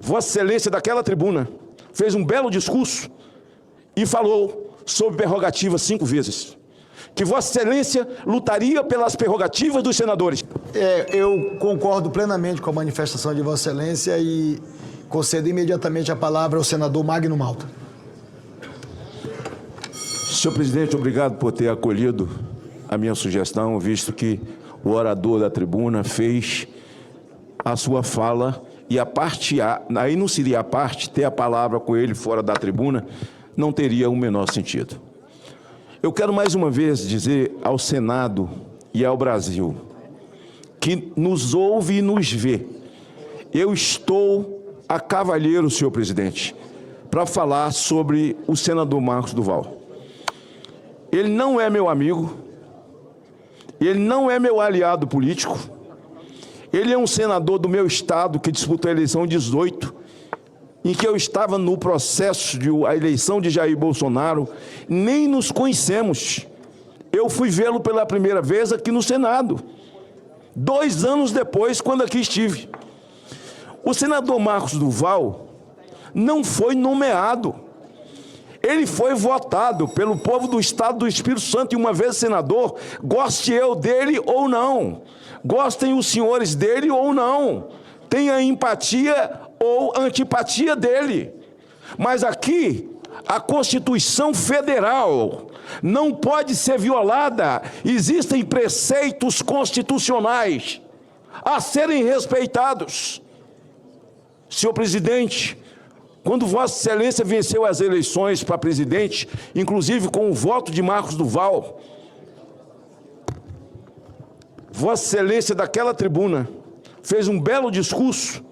Vossa Excelência, daquela tribuna, fez um belo discurso e falou sobre prerrogativas 5 vezes. Que Vossa Excelência lutaria pelas prerrogativas dos senadores. Eu concordo plenamente com a manifestação de Vossa Excelência e concedo imediatamente a palavra ao senador Magno Malta. Senhor presidente, obrigado por ter acolhido a minha sugestão, visto que o orador da tribuna fez a sua fala e a parte A, aí não seria a parte, ter a palavra com ele fora da tribuna, não teria o menor sentido. Eu quero mais uma vez dizer ao Senado e ao Brasil, que nos ouve e nos vê, eu estou a cavalheiro, senhor presidente, para falar sobre o senador Marcos Duval. Ele não é meu amigo, ele não é meu aliado político, ele é um senador do meu estado que disputou a eleição 18, em que eu estava no processo de a eleição de Jair Bolsonaro, nem nos conhecemos. Eu fui vê-lo pela primeira vez aqui no Senado, 2 anos depois, quando aqui estive. O senador Marcos Duval não foi nomeado. Ele foi votado pelo povo do Estado do Espírito Santo e, uma vez senador, goste eu dele ou não, gostem os senhores dele ou não, tenha empatia ou antipatia dele. Mas aqui, a Constituição Federal não pode ser violada. Existem preceitos constitucionais a serem respeitados. Senhor presidente, quando Vossa Excelência venceu as eleições para presidente, inclusive com o voto de Marcos Duval, Vossa Excelência, daquela tribuna, fez um belo discurso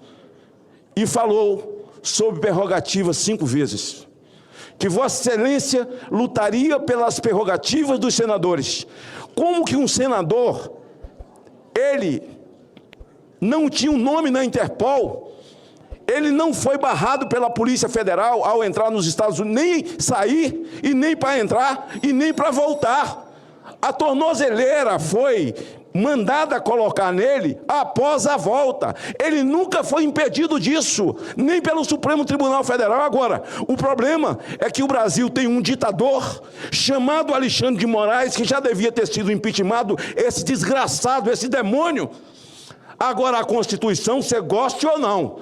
e falou sobre prerrogativas 5 vezes. Que Vossa Excelência lutaria pelas prerrogativas dos senadores. Como que um senador, ele não tinha um nome na Interpol, ele não foi barrado pela Polícia Federal ao entrar nos Estados Unidos, nem sair, e nem para entrar, e nem para voltar. A tornozeleira foi mandada colocar nele após a volta. Ele nunca foi impedido disso, nem pelo Supremo Tribunal Federal. Agora, o problema é que o Brasil tem um ditador chamado Alexandre de Moraes, que já devia ter sido impeachmentado, esse desgraçado, esse demônio. Agora, a Constituição, você goste ou não,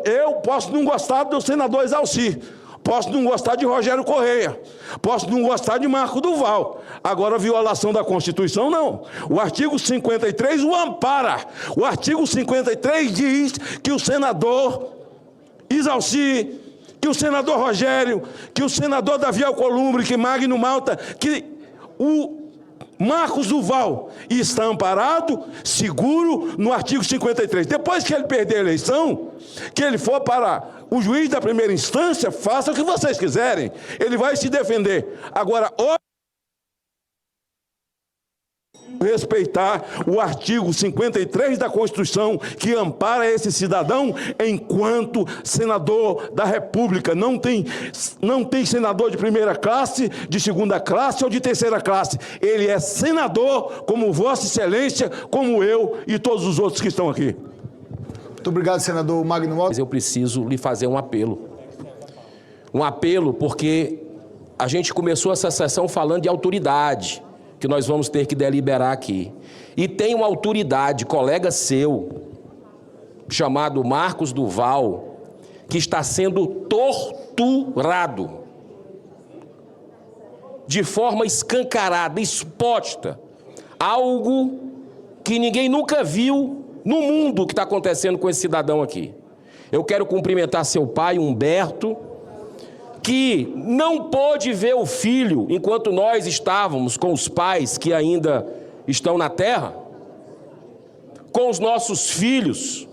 eu posso não gostar do senador Exalci, posso não gostar de Rogério Correia, posso não gostar de Marco Duval. Agora, a violação da Constituição, não. O artigo 53 o ampara. O artigo 53 diz que o senador Exalci, que o senador Rogério, que o senador Davi Alcolumbre, que Magno Malta, que o Marcos Duval está amparado, seguro, no artigo 53. Depois que ele perder a eleição, que ele for para o juiz da primeira instância, faça o que vocês quiserem. Ele vai se defender. Agora, respeitar o artigo 53 da Constituição, que ampara esse cidadão enquanto senador da República. Não tem senador de primeira classe, de segunda classe ou de terceira classe. Ele é senador, como Vossa Excelência, como eu e todos os outros que estão aqui. Muito obrigado, senador Magno Malta. Mas eu preciso lhe fazer um apelo. Um apelo porque a gente começou essa sessão falando de autoridade, que nós vamos ter que deliberar aqui. E tem uma autoridade, colega seu, chamado Marcos Duval, que está sendo torturado de forma escancarada, exposta, algo que ninguém nunca viu no mundo que está acontecendo com esse cidadão aqui. Eu quero cumprimentar seu pai, Humberto, que não pôde ver o filho enquanto nós estávamos com os pais que ainda estão na terra, com os nossos filhos.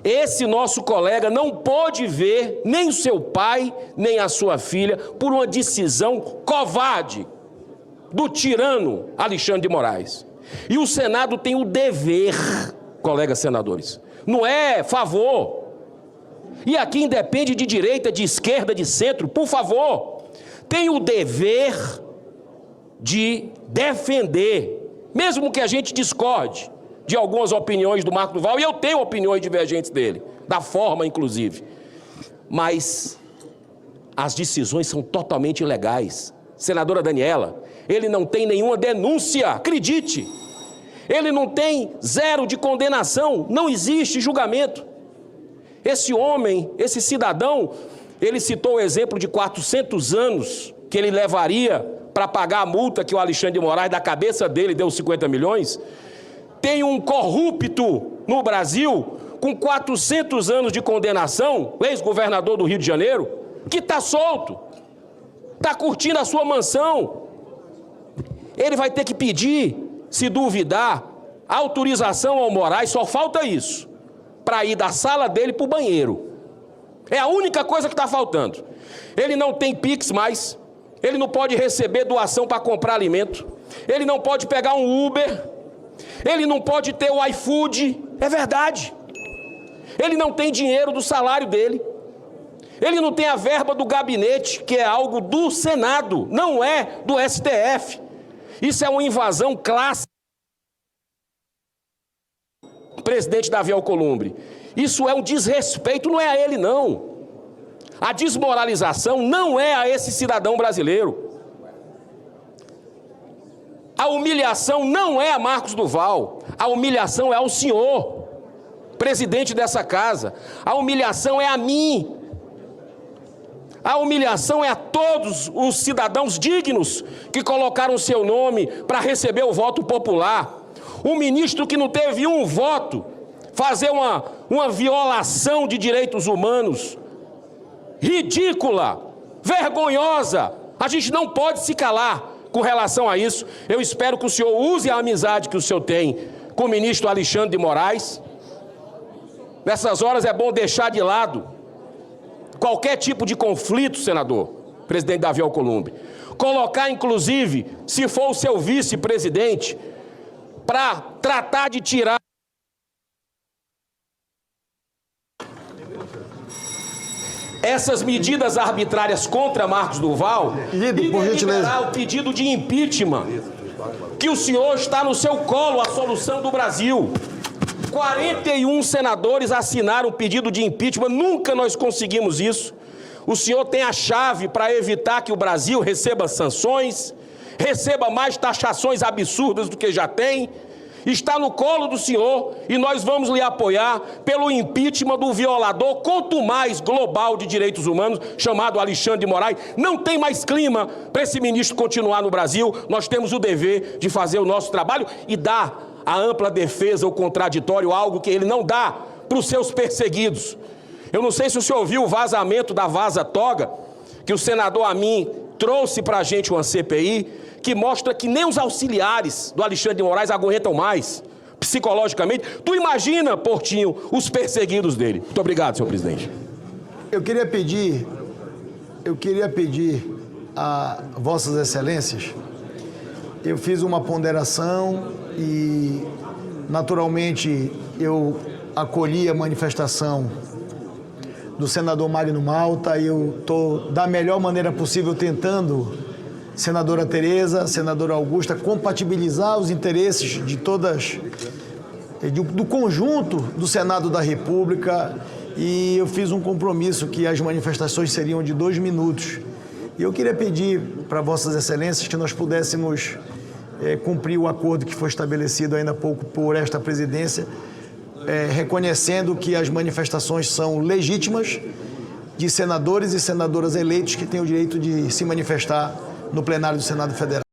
Esse nosso colega não pôde ver nem o seu pai, nem a sua filha, por uma decisão covarde do tirano Alexandre de Moraes. E o Senado tem o dever, colegas senadores, não é favor. E aqui independe de direita, de esquerda, de centro, por favor, tem o dever de defender, mesmo que a gente discorde de algumas opiniões do Marco Duval, e eu tenho opiniões divergentes dele, da forma, inclusive. mas as decisões são totalmente ilegais. Senadora Daniela, ele não tem nenhuma denúncia, acredite. Ele não tem zero de condenação, não existe julgamento. Esse homem, esse cidadão, ele citou o exemplo de 400 anos que ele levaria para pagar a multa que o Alexandre de Moraes, da cabeça dele, deu 50 milhões. Tem um corrupto no Brasil com 400 anos de condenação, ex-governador do Rio de Janeiro, que está solto, está curtindo a sua mansão. Ele vai ter que pedir, se duvidar, autorização ao Moraes, só falta isso, para ir da sala dele para o banheiro. É a única coisa que está faltando. Ele não tem Pix mais, ele não pode receber doação para comprar alimento, ele não pode pegar um Uber, ele não pode ter o iFood, é verdade. Ele não tem dinheiro do salário dele, ele não tem a verba do gabinete, que é algo do Senado, não é do STF. Isso é uma invasão clássica. Presidente Davi Alcolumbre, isso é um desrespeito, não é a ele não. A desmoralização não é a esse cidadão brasileiro. A humilhação não é a Marcos Duval, a humilhação é ao senhor, presidente dessa casa. A humilhação é a mim. A humilhação é a todos os cidadãos dignos que colocaram seu nome para receber o voto popular. O ministro que não teve um voto, fazer uma violação de direitos humanos ridícula, vergonhosa. A gente não pode se calar com relação a isso. Eu espero que o senhor use a amizade que o senhor tem com o ministro Alexandre de Moraes. Nessas horas é bom deixar de lado qualquer tipo de conflito, senador, presidente Davi Alcolumbre. Colocar, inclusive, se for o seu vice-presidente, para tratar de tirar essas medidas arbitrárias contra Marcos Duval e deliberar o pedido de impeachment, que o senhor está no seu colo, a solução do Brasil. 41 senadores assinaram o pedido de impeachment, nunca nós conseguimos isso. O senhor tem a chave para evitar que o Brasil receba sanções, receba mais taxações absurdas do que já tem. Está no colo do senhor e nós vamos lhe apoiar pelo impeachment do violador contumaz global de direitos humanos, chamado Alexandre de Moraes. Não tem mais clima para esse ministro continuar no Brasil. Nós temos o dever de fazer o nosso trabalho e dar a ampla defesa, o contraditório, algo que ele não dá para os seus perseguidos. Eu não sei se o senhor ouviu o vazamento da Vaza Toga, que o senador Amin trouxe para a gente uma CPI, que mostra que nem os auxiliares do Alexandre de Moraes aguentam mais, psicologicamente. Tu imagina, Portinho, os perseguidos dele. Muito obrigado, senhor presidente. Eu queria pedir a Vossas Excelências, eu fiz uma ponderação e, naturalmente, eu acolhi a manifestação do senador Magno Malta e eu estou, da melhor maneira possível, tentando, senadora Tereza, senadora Augusta, compatibilizar os interesses de todas, do conjunto do Senado da República, e eu fiz um compromisso que as manifestações seriam de 2 minutos. E eu queria pedir para Vossas Excelências que nós pudéssemos cumprir o acordo que foi estabelecido ainda há pouco por esta presidência, reconhecendo que as manifestações são legítimas de senadores e senadoras eleitos que têm o direito de se manifestar no plenário do Senado Federal.